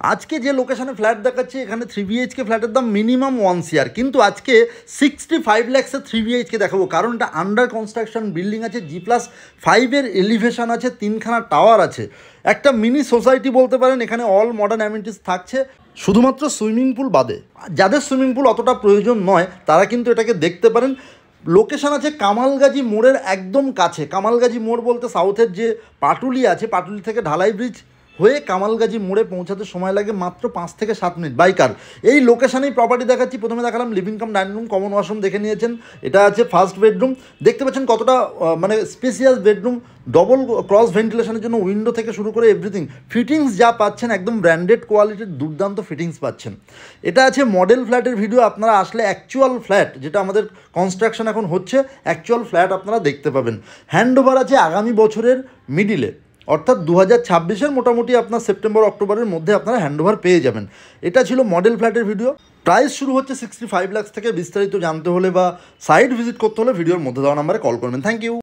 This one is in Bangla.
আজকে যে লোকেশনে ফ্ল্যাট দেখাচ্ছি এখানে 3 BHK ফ্ল্যাটের দাম মিনিমাম 1 CR, কিন্তু আজকে 65 লাখসের 3 BHK দেখাবো, কারণ এটা আন্ডার কনস্ট্রাকশন বিল্ডিং আছে, G+5 এলিভেশন আছে, 3খানা টাওয়ার আছে, একটা মিনি সোসাইটি বলতে পারেন। এখানে অল মডার্ন অ্যামিনিটিস থাকছে, শুধুমাত্র সুইমিং পুল বাদে। যাদের সুইমিং পুল অতটা প্রয়োজন নয় তারা কিন্তু এটাকে দেখতে পারেন। লোকেশান আছে কামালগাজী মোড়ের একদম কাছে। কামালগাজী মোড় বলতে সাউথের যে পাটুলি আছে, পাটুলি থেকে ঢালাই ব্রিজ হয়ে কামালগাজী মোড়ে পৌঁছাতে সময় লাগে মাত্র 5 থেকে 7 মিনিট বাই কার। এই লোকেশানেই প্রপার্টি দেখাচ্ছি। প্রথমে দেখালাম living cum dining room, common washroom দেখে নিয়েছেন। এটা আছে ফার্স্ট বেডরুম, দেখতে পাচ্ছেন কতটা মানে স্পেসিয়াস বেডরুম, ডবল ক্রস ভেন্টিলেশনের জন্য উইন্ডো থেকে শুরু করে এভরিথিং ফিটিংস যা পাচ্ছেন একদম ব্র্যান্ডেড কোয়ালিটির দুর্দান্ত ফিটিংস পাচ্ছেন। এটা আছে মডেল ফ্ল্যাটের ভিডিও, আপনারা আসলে অ্যাকচুয়াল ফ্ল্যাট যেটা আমাদের কনস্ট্রাকশন এখন হচ্ছে অ্যাকচুয়াল ফ্ল্যাট আপনারা দেখতে পাবেন। হ্যান্ডওভার আছে আগামী বছরের মিডিলে, অর্থাৎ 2026-এর মোটামুটি আপনার সেপ্টেম্বর অক্টোবরের মধ্যে আপনারা হ্যান্ডওভার পেয়ে যাবেন। এটা ছিল মডেল ফ্ল্যাটের ভিডিও। প্রাইস শুরু হচ্ছে 65 লাখ থেকে। বিস্তারিত জানতে হলে বা সাইট ভিজিট করতে হলে ভিডিওর মধ্যে দেওয়া নাম্বারে কল করবেন। Thank you.